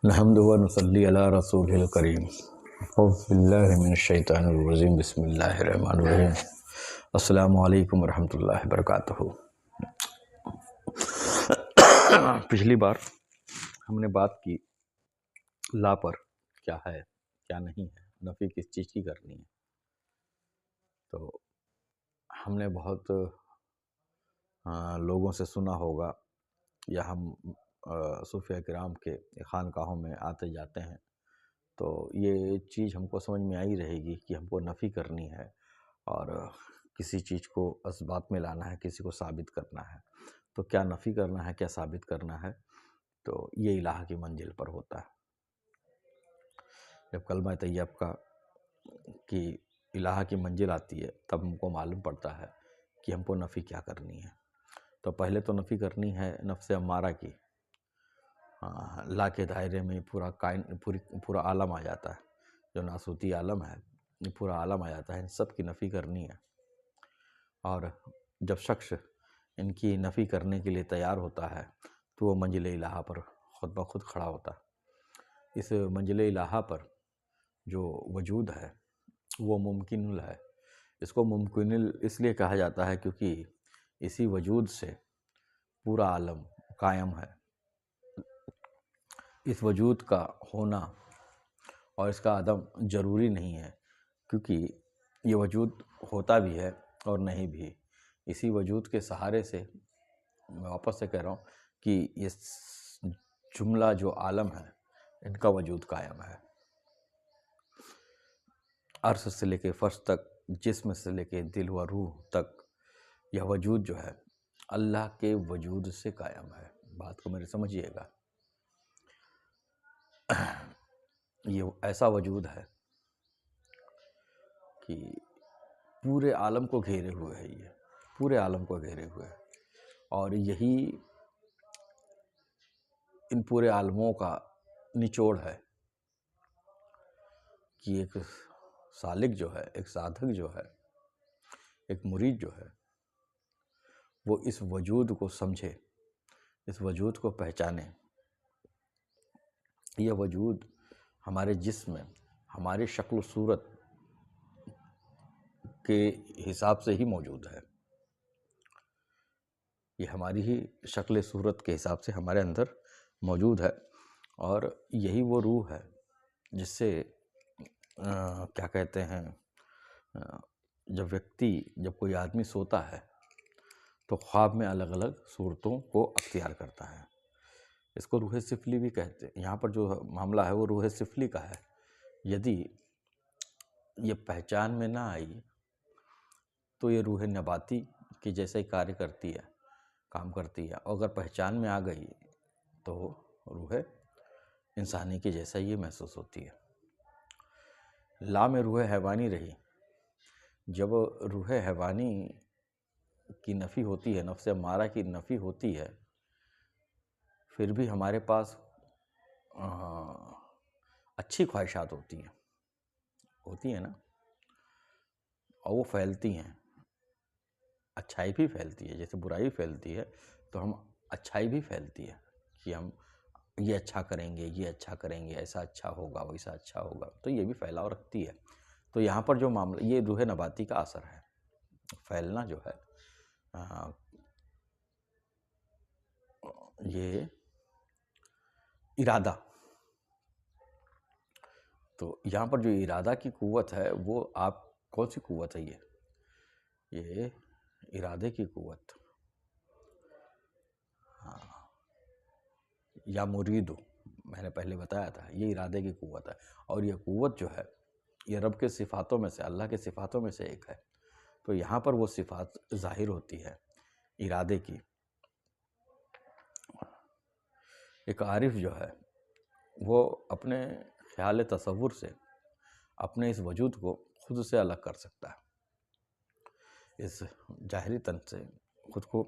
अलहम्दु व नसल्ली अला रसूलिल करीम। औज़ुबिल्लाहि मिनश्शैतानिर्रजीम। बिस्मिल्लाहिर्रहमानिर्रहीम। अस्सलामु अलैकुम वरहमतुल्लाहि वबरकातुहू। पिछली बार हमने बात की ला पर, क्या है क्या नहीं है, नफ़ी किस चीज़ की करनी है। तो हमने बहुत लोगों से सुना होगा या हम सूफिया किराम के खानकाहों में आते जाते हैं तो ये चीज़ हमको समझ में आई रहेगी कि हमको नफ़ी करनी है और किसी चीज़ को असबात में लाना है, किसी को साबित करना है। तो क्या नफ़ी करना है, क्या साबित करना है, तो ये इलाह की मंजिल पर होता है। जब कलमा तैयब का कि इलाह की मंजिल आती है तब हमको मालूम पड़ता है कि हमको नफ़ी क्या करनी है। तो पहले तो नफ़ी करनी है नफ्स अम्मारा की। ला के दायरे में पूरा आलम आ जाता है, जो नासूती आलम है ये पूरा आलम आ जाता है। इन सब की नफ़ी करनी है और जब शख्स इनकी नफ़ी करने के लिए तैयार होता है तो वो मंजिल इलाहा पर ख़ुद ब खुद खड़ा होता है। इस मंजिल इलाहा पर जो वजूद है वो मुमकिनुल है। इसको मुमकिनुल इसलिए कहा जाता है क्योंकि इसी वजूद से पूरा आलम कायम है। इस वजूद का होना और इसका अदम ज़रूरी नहीं है, क्योंकि ये वजूद होता भी है और नहीं भी। इसी वजूद के सहारे से मैं वापस से कह रहा हूँ कि ये जुमला जो आलम है इनका वजूद कायम है। अर्श से लेके फर्श तक, जिस्म से लेके दिल व रूह तक, यह वजूद जो है अल्लाह के वजूद से कायम है। बात को मेरे समझिएगा। ये ऐसा वजूद है कि पूरे आलम को घेरे हुए है, ये पूरे आलम को घेरे हुए है और यही इन पूरे आलमों का निचोड़ है कि एक सालिक जो है, एक साधक जो है, एक मुरीद जो है, वो इस वजूद को समझे, इस वजूद को पहचाने। यह वजूद हमारे जिस्म में, हमारी शक्ल सूरत के हिसाब से ही मौजूद है। ये हमारी ही शक्ल सूरत के हिसाब से हमारे अंदर मौजूद है और यही वो रूह है जिससे क्या कहते हैं, जब कोई आदमी सोता है तो ख्वाब में अलग अलग सूरतों को अख्तियार करता है। इसको रूह सिफली भी कहते हैं। यहाँ पर जो मामला है वो रूह सिफली का है। यदि ये पहचान में ना आई तो ये रूह नबाती की जैसे ही कार्य करती है, काम करती है, और अगर पहचान में आ गई तो रूह इंसानी की जैसा ही महसूस होती है। ला में रूह हैवानी रही। जब रूह हैवानी की नफ़ी होती है, नफ्स अम्मारा की नफ़ी होती है, फिर भी हमारे पास अच्छी ख्वाहिशात होती हैं ना, और वो फैलती हैं। अच्छाई भी फैलती है, जैसे बुराई फैलती है तो हम अच्छाई भी फैलती है कि हम ये अच्छा करेंगे, ये अच्छा करेंगे, ऐसा अच्छा होगा, वैसा अच्छा होगा, तो ये भी फैलाव रखती है। तो यहाँ पर जो मामला, ये रूह नबाती का असर है। फैलना जो है ये इरादा, तो यहाँ पर जो इरादा की कुव्वत है वो आप कौन सी कुव्वत है, ये इरादे की कुव्वत, हाँ, या मुरीदो, मैंने पहले बताया था, ये इरादे की कुव्वत है। और ये कुव्वत जो है ये रब के सिफ़ातों में से, अल्लाह के सिफ़ातों में से एक है। तो यहाँ पर वो सिफ़ात ज़ाहिर होती है इरादे की। एक आरिफ जो है वो अपने ख्याल तसव्वुर से अपने इस वजूद को खुद से अलग कर सकता है। इस ज़ाहिरी तन से खुद को,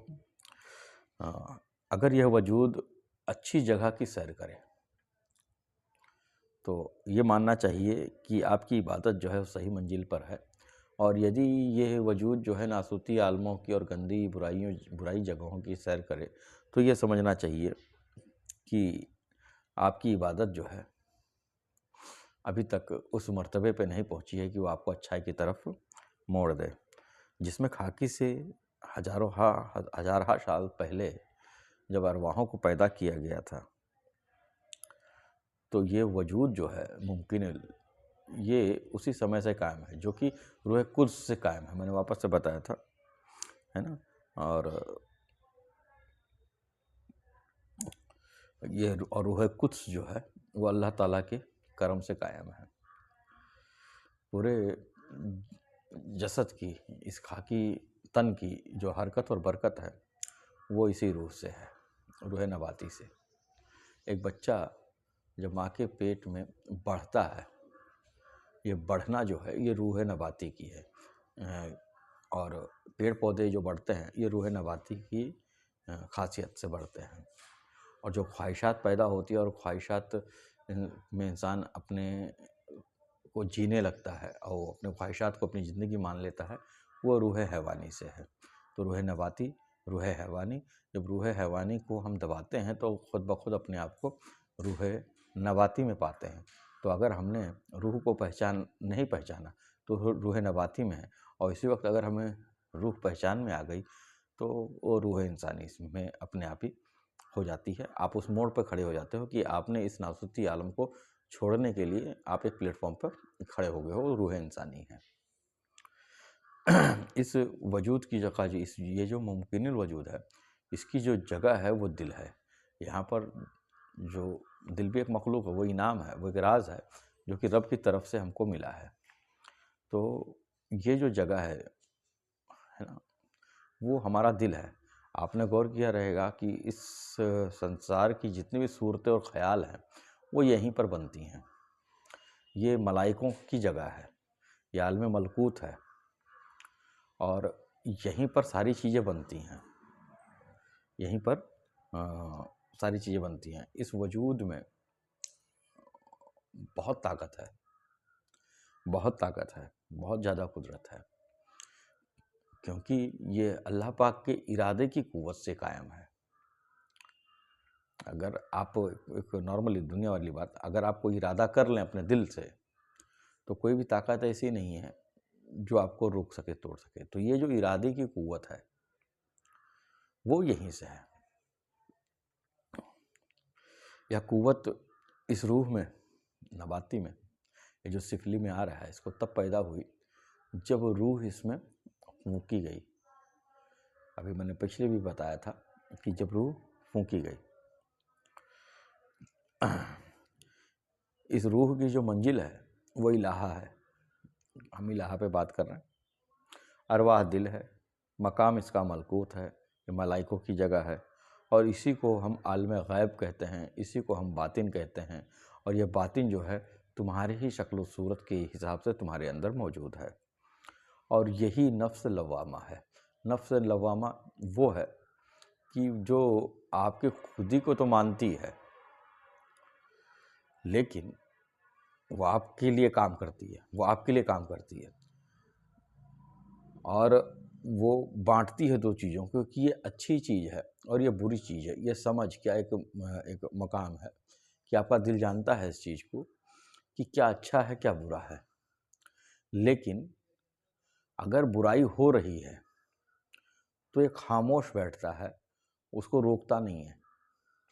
अगर यह वजूद अच्छी जगह की सैर करे तो ये मानना चाहिए कि आपकी इबादत जो है वो सही मंजिल पर है। और यदि ये वजूद जो है नासूती आलमों की और गंदी बुराई जगहों की सैर करे तो ये समझना चाहिए कि आपकी इबादत जो है अभी तक उस मर्तबे पे नहीं पहुंची है कि वो आपको अच्छाई की तरफ मोड़ दे। जिसमें खाकी से हजारहा साल पहले जब अरवाहों को पैदा किया गया था, तो ये वजूद जो है मुमकिन ये उसी समय से कायम है, जो कि रूह कुद्स से कायम है। मैंने वापस से बताया था, है ना। और ये और रूह कुद्स जो है वो अल्लाह ताला के करम से कायम है। पूरे जसद की, इस खाकी तन की जो हरकत और बरकत है वो इसी रूह से है, रूह नबाती से। एक बच्चा जब माँ के पेट में बढ़ता है, ये बढ़ना जो है ये रूह नबाती की है। और पेड़ पौधे जो बढ़ते हैं ये रूह नबाती की खासियत से बढ़ते हैं। और जो ख्वाहिशात पैदा होती है और ख्वाहिशात में इंसान अपने को जीने लगता है और अपने ख्वाहिशात को अपनी ज़िंदगी मान लेता है, वो रूह हैवानी से है। तो रूह नबाती, रूह हैवानी, जब रूह हैवानी को हम दबाते हैं तो खुद ब खुद अपने आप को रूह नबाती में पाते हैं। तो अगर हमने रूह को नहीं पहचाना तो रूह नबाती में है, और इसी वक्त अगर हमें रूह पहचान में आ गई तो वो रूह इंसानी में अपने आप ही हो जाती है। आप उस मोड़ पर खड़े हो जाते हो कि आपने इस नासूती आलम को छोड़ने के लिए आप एक प्लेटफॉर्म पर खड़े हो गए हो, रूह इंसानी है। इस वजूद की जगह ये जो मुमकिन वजूद है, इसकी जो जगह है वो दिल है। यहाँ पर जो दिल भी एक मखलूक है, वो इनाम है, वो एक राज है जो कि रब की तरफ से हमको मिला है। तो ये जो जगह है ना, वो हमारा दिल है। आपने गौर किया रहेगा कि इस संसार की जितनी भी सूरतें और ख्याल हैं वो यहीं पर बनती हैं। ये मलाइकों की जगह है, ये आलम मलकूत है, और यहीं पर सारी चीज़ें बनती हैं, यहीं पर सारी चीज़ें बनती हैं। इस वजूद में बहुत ताकत है, बहुत ताकत है, बहुत ज़्यादा कुदरत है, क्योंकि ये अल्लाह पाक के इरादे की क़ुव्वत से कायम है। अगर आप एक नॉर्मली दुनिया वाली बात, अगर आप कोई इरादा कर लें अपने दिल से, तो कोई भी ताकत ऐसी नहीं है जो आपको रोक सके, तोड़ सके। तो ये जो इरादे की क़ुव्वत है वो यहीं से है। यह क़ुव्वत इस रूह में, नबाती में, ये जो सिफली में आ रहा है, इसको तब पैदा हुई जब रूह इसमें फूंकी गई। अभी मैंने पिछले भी बताया था कि जब रूह फूंकी गई, इस रूह की जो मंजिल है वो इलाहा है। हम इलाहा पे बात कर रहे हैं। अरवाह दिल है, मकाम इसका मलकूत है, ये मलाइकों की जगह है, और इसी को हम आलम गैब कहते हैं, इसी को हम बातिन कहते हैं। और ये बातिन जो है तुम्हारी ही शक्ल सूरत के हिसाब से तुम्हारे अंदर मौजूद है, और यही नफ्स लवामा है। नफ्स लवामा वो है कि जो आपके खुदी को तो मानती है, लेकिन वो आपके लिए काम करती है, वो आपके लिए काम करती है, और वो बांटती है दो चीज़ों को कि ये अच्छी चीज़ है और ये बुरी चीज़ है। ये समझ क्या एक मकाम है कि आपका दिल जानता है इस चीज़ को कि क्या अच्छा है, क्या बुरा है। लेकिन अगर बुराई हो रही है तो ये खामोश बैठता है, उसको रोकता नहीं है,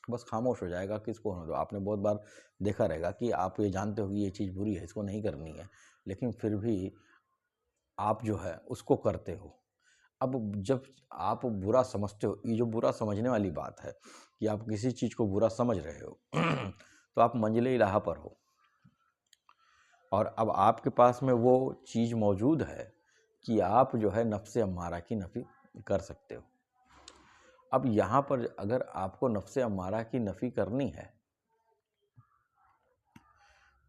बस खामोश हो जाएगा कि इसको होने दो। आपने बहुत बार देखा रहेगा कि आप ये जानते हो कि ये चीज़ बुरी है, इसको नहीं करनी है, लेकिन फिर भी आप जो है उसको करते हो। अब जब आप बुरा समझते हो, ये जो बुरा समझने वाली बात है कि आप किसी चीज़ को बुरा समझ रहे हो तो आप मंजिले इलाहा पर हो, और अब आपके पास में वो चीज़ मौजूद है कि आप जो है नफ्से अम्मारा की नफ़ी कर सकते हो। अब यहाँ पर अगर आपको नफ्से अम्मारा की नफ़ी करनी है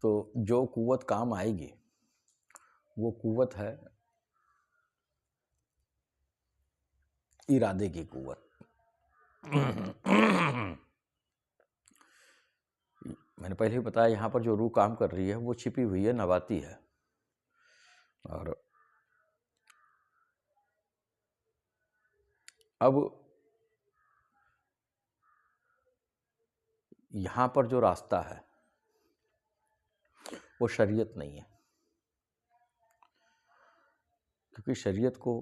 तो जो क़ुव्वत काम आएगी वो क़ुव्वत है इरादे की क़ुव्वत। मैंने पहले ही बताया, यहाँ पर जो रूह काम कर रही है वो छिपी हुई है, नबाती है, और अब यहाँ पर जो रास्ता है वो शरीयत नहीं है, क्योंकि शरीयत को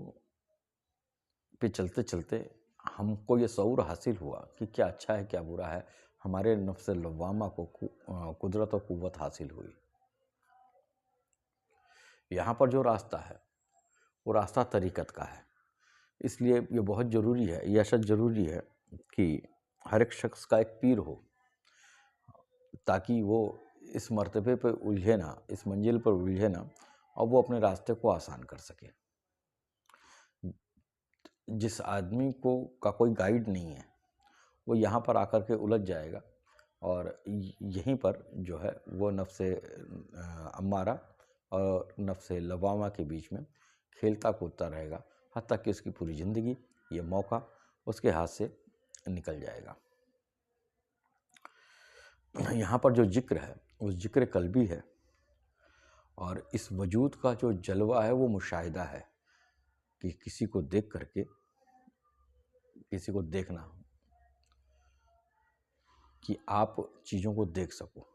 पे चलते चलते हमको ये शऊर हासिल हुआ कि क्या अच्छा है क्या बुरा है। हमारे नफ्स लव्वामा को कुदरत और कुव्वत हासिल हुई। यहाँ पर जो रास्ता है वो रास्ता तरीक़त का है। इसलिए ये बहुत ज़रूरी है, ये अशद ज़रूरी है कि हर एक शख्स का एक पीर हो, ताकि वो इस मर्तबे पर उलझे ना, इस मंजिल पर उलझे ना, और वो अपने रास्ते को आसान कर सके। जिस आदमी को का कोई गाइड नहीं है वो यहाँ पर आकर के उलझ जाएगा, और यहीं पर जो है वो नफ्से अम्मारा और नफ्से लवामा के बीच में खेलता कूदता रहेगा, हत्ता कि उसकी पूरी ज़िंदगी ये मौका उसके हाथ से निकल जाएगा। यहाँ पर जो जिक्र है वो जिक्र कल्बी है, और इस वजूद का जो जलवा है वो मुशाहिदा है कि किसी को देख करके किसी को देखना, कि आप चीज़ों को देख सको।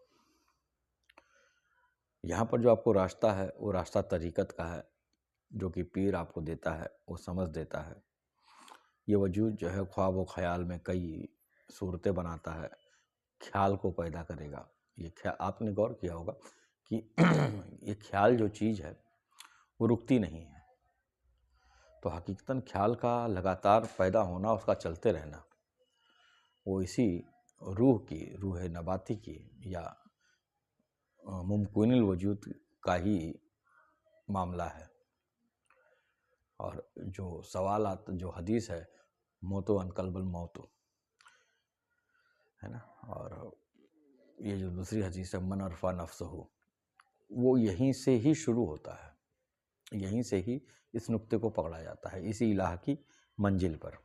यहाँ पर जो आपको रास्ता है वो रास्ता तरीक़त का है, जो कि पीर आपको देता है, वो समझ देता है। ये वजूद जो है ख्वाब व ख़याल में कई सूरतें बनाता है, ख्याल को पैदा करेगा। ये आपने गौर किया होगा कि ये ख्याल जो चीज़ है वो रुकती नहीं है, तो हकीकतन ख्याल का लगातार पैदा होना, उसका चलते रहना, वो इसी रूह नबाती की या मुमकिनुल वजूद का ही मामला है। और जो सवालात जो हदीस है, मौतो अनकल्बल मौतो, है ना, और ये जो दूसरी हदीस है मन अरफा नफ्स हो, वो यहीं से ही शुरू होता है, यहीं से ही इस नुक्ते को पकड़ा जाता है, इसी इलाह की मंजिल पर।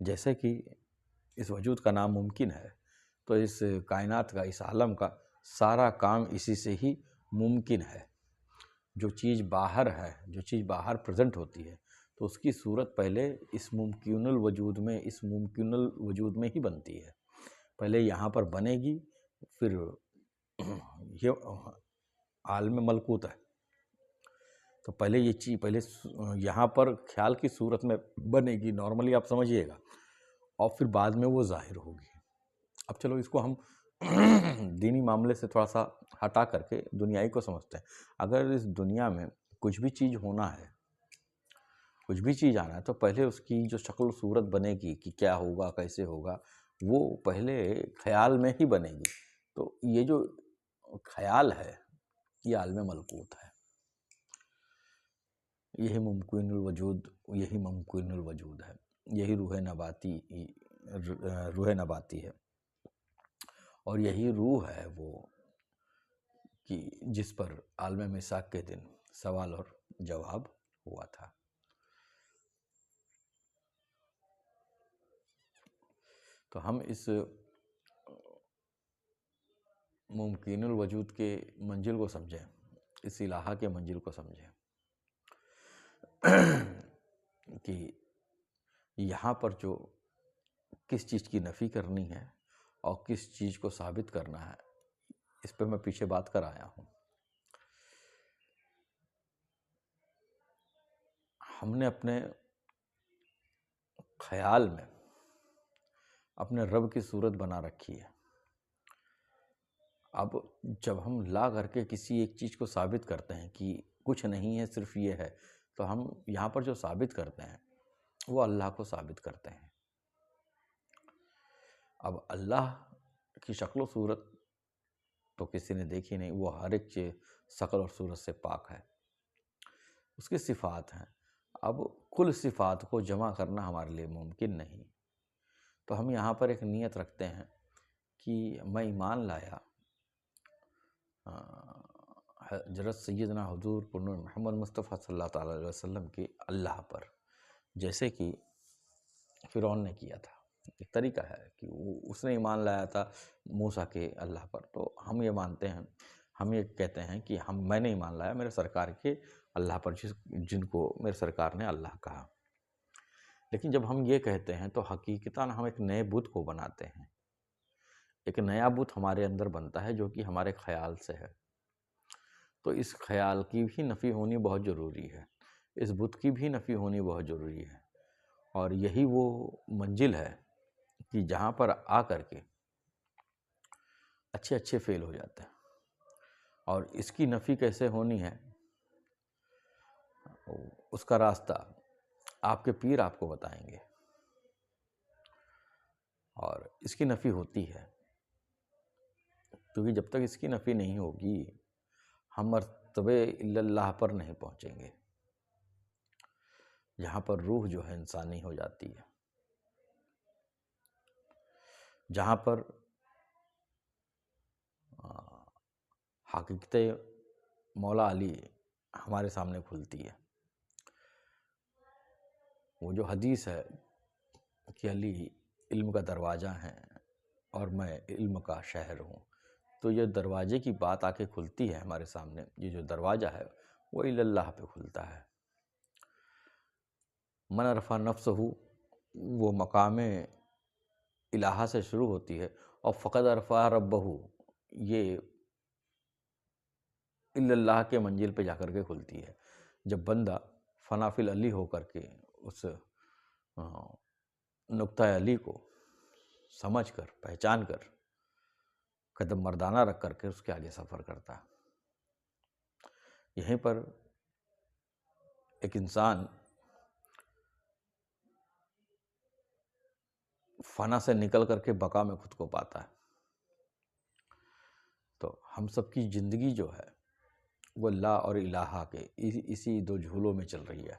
जैसे कि इस वजूद का नाम मुमकिन है, तो इस कायनात का, इस आलम का सारा काम इसी से ही मुमकिन है। जो चीज़ बाहर है, जो चीज़ बाहर प्रेजेंट होती है, तो उसकी सूरत पहले इस मुमकिनुल वजूद में ही बनती है। पहले यहाँ पर बनेगी, फिर ये आलम मलकूत है, तो पहले ये चीज़ पहले यहाँ पर ख्याल की सूरत में बनेगी, नॉर्मली आप समझिएगा, और फिर बाद में वो ज़ाहिर होगी। अब चलो इसको हम दीनी मामले से थोड़ा सा हटा करके दुनियाई को समझते हैं। अगर इस दुनिया में कुछ भी चीज़ होना है, कुछ भी चीज़ आना है, तो पहले उसकी जो शक्ल सूरत बनेगी कि क्या होगा, कैसे होगा, वो पहले ख्याल में ही बनेगी। तो ये जो ख्याल है ये आलम मलकूत है, यही मुमकिनुल वजूद है, यही रूह नबाती है, और यही रूह है वो कि जिस पर आलम मिसाक के दिन सवाल और जवाब हुआ था। तो हम इस मुमकिनुल वजूद के मंजिल को समझें, इस इलाहा के मंजिल को समझें कि यहाँ पर जो किस चीज़ की नफ़ी करनी है और किस चीज़ को साबित करना है, इस पर मैं पीछे बात कर आया हूँ। हमने अपने ख्याल में अपने रब की सूरत बना रखी है। अब जब हम ला करके किसी एक चीज़ को साबित करते हैं कि कुछ नहीं है, सिर्फ ये है, तो हम यहाँ पर जो साबित करते हैं वो अल्लाह को साबित करते हैं। अब अल्लाह की शक्ल सूरत तो किसी ने देखी नहीं, वो हर एक चीज़ शक्ल और सूरत से पाक है, उसकी सिफ़ात हैं। अब कुल सिफ़ात को जमा करना हमारे लिए मुमकिन नहीं, तो हम यहाँ पर एक नीयत रखते हैं कि मैं ईमान लाया हज़रत सैयदना हुज़ूर पुरनूर मोहम्मद मुस्तफ़ा सल्लल्लाहु अलैहि वसल्लम की अल्लाह पर, जैसे कि फ़िरौन ने किया था। एक तरीका है कि उसने ईमान लाया था मूसा के अल्लाह पर, तो हम ये मानते हैं, हम ये कहते हैं कि मैंने ईमान लाया मेरे सरकार के अल्लाह पर, जिनको मेरे सरकार ने अल्लाह कहा। लेकिन जब हम ये कहते हैं तो हकीकतन हम एक नए बुत को बनाते हैं, एक नया बुत हमारे अंदर बनता है जो कि हमारे ख्याल से है। तो इस ख्याल की भी नफ़ी होनी बहुत ज़रूरी है, इस बुत की भी नफ़ी होनी बहुत ज़रूरी है। और यही वो मंजिल है कि जहाँ पर आ कर के अच्छे अच्छे फ़ेल हो जाते हैं। और इसकी नफ़ी कैसे होनी है, उसका रास्ता आपके पीर आपको बताएंगे। और इसकी नफ़ी होती है, क्योंकि जब तक इसकी नफ़ी नहीं होगी हम मर्तबे इल्लल्लाह पर नहीं पहुँचेंगे, जहाँ पर रूह जो है इंसानी हो जाती है, जहाँ पर हकीकत मौला अली हमारे सामने खुलती है। वो जो हदीस है कि अली इल्म का दरवाज़ा है और मैं इल्म का शहर हूँ, तो ये दरवाजे की बात आके खुलती है हमारे सामने। ये जो दरवाज़ा है वो इल्लल्लाह पे खुलता है। मन अरफ़ा नफ्सहू, वो मकाम इलाहा से शुरू होती है, और फ़क़द अरफ़ा रब्बहू, ये इल्लल्लाह के मंजिल पे जाकर के खुलती है। जब बंदा फ़नाफिल अली होकर के उस नुक्ता अली को समझ कर, पहचान कर, कदम मर्दाना रख करके उसके आगे सफ़र करता है। यहीं पर एक इंसान फ़ना से निकल करके बका में खुद को पाता है। तो हम सब की ज़िंदगी जो है वो ला और इलाहा के इसी दो झूलों में चल रही है।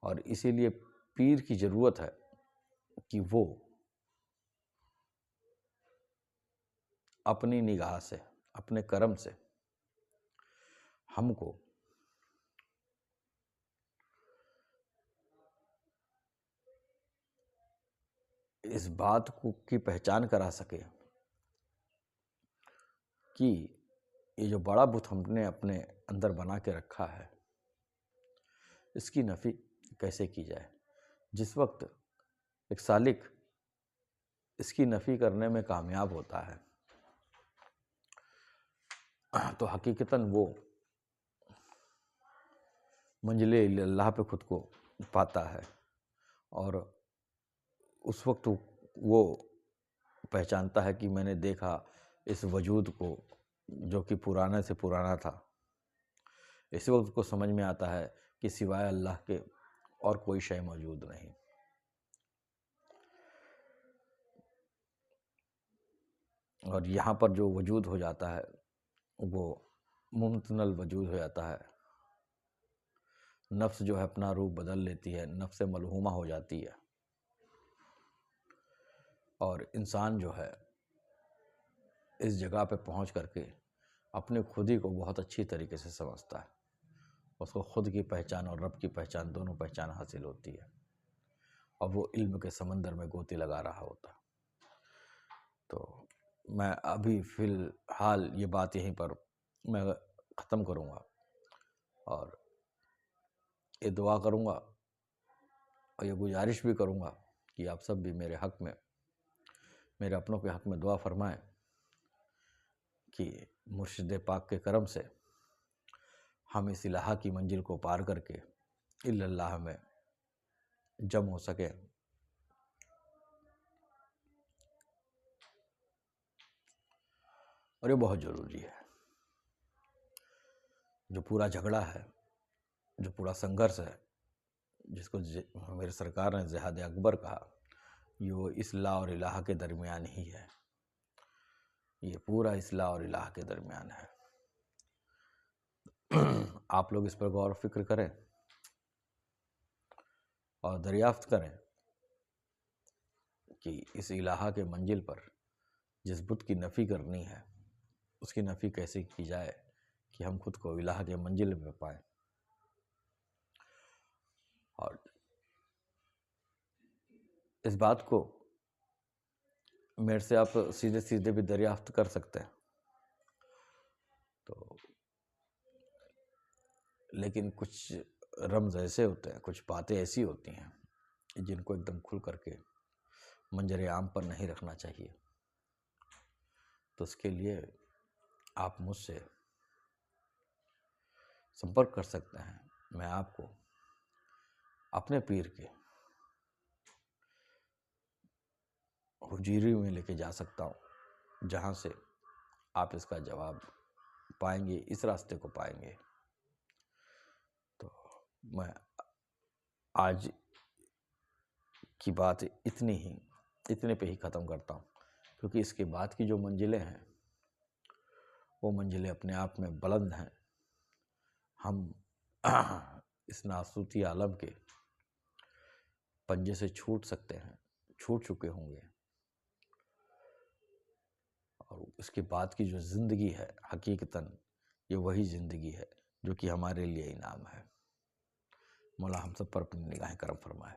और इसीलिए पीर की ज़रूरत है कि वो अपनी निगाह से, अपने करम से हमको इस बात को की पहचान करा सके कि ये जो बड़ा बुत हमने अपने अंदर बना के रखा है, इसकी नफ़ी कैसे की जाए। जिस वक्त एक सालिक इसकी नफ़ी करने में कामयाब होता है तो हकीकतन वो मंजिले अल्लाह पे खुद को पाता है। और उस वक्त वो पहचानता है कि मैंने देखा इस वजूद को जो कि पुराने से पुराना था। इसी वक्त उसको समझ में आता है कि सिवाय अल्लाह के और कोई शय मौजूद नहीं। और यहाँ पर जो वजूद हो जाता है वो मुमतनल वजूद हो जाता है। नफ्स जो है अपना रूप बदल लेती है, नफ्स मलहूमा हो जाती है, और इंसान जो है इस जगह पे पहुँच करके अपने खुद ही को बहुत अच्छी तरीके से समझता है। उसको खुद की पहचान और रब की पहचान, दोनों पहचान हासिल होती है, और वो इल्म के समंदर में गोती लगा रहा होता। तो मैं अभी फ़िलहाल ये बात यहीं पर मैं ख़त्म करूँगा, और ये दुआ करूँगा और ये गुजारिश भी करूँगा कि आप सब भी मेरे हक़ में, मेरे अपनों के हक़ में दुआ फरमाएं कि मुर्शिद पाक के करम से हम इस इलाहा की मंजिल को पार करके इल्लल्लाह में जम हो सके। और ये बहुत ज़रूरी है। जो पूरा झगड़ा है, जो पूरा संघर्ष है, जिसको मेरे सरकार ने जिहाद अकबर कहा, ये वो इस्लाह और इलाहा के दरमियान ही है। ये पूरा इस्लाह और इलाहा के दरमियान है। आप लोग इस पर गौर फिक्र करें और दरियाफ्त करें कि इस इलाहा के मंजिल पर जिस बुत की नफ़ी करनी है उसकी नफ़ी कैसे की जाए कि हम खुद को इलाहा के मंजिल में पाएं। और इस बात को मेरे से आप सीधे सीधे भी दरियाफ्त कर सकते हैं। तो लेकिन कुछ रम्ज़ ऐसे होते हैं, कुछ बातें ऐसी होती हैं जिनको एकदम खुल करके मंजरे आम पर नहीं रखना चाहिए। तो उसके लिए आप मुझसे संपर्क कर सकते हैं। मैं आपको अपने पीर के हुजूरी में लेके जा सकता हूँ, जहाँ से आप इसका जवाब पाएंगे, इस रास्ते को पाएंगे। तो मैं आज की बात इतने पे ही ख़त्म करता हूँ, क्योंकि इसके बाद की जो मंजिलें हैं वो मंजिलें अपने आप में बुलंद हैं। हम इस नासूती आलम के पंजे से छूट सकते हैं, छूट चुके होंगे, और इसके बाद की जो ज़िंदगी है हकीकतन ये वही ज़िंदगी है जो कि हमारे लिए इनाम है। मौला हम सब पर अपनी निगाहें करम फरमाए।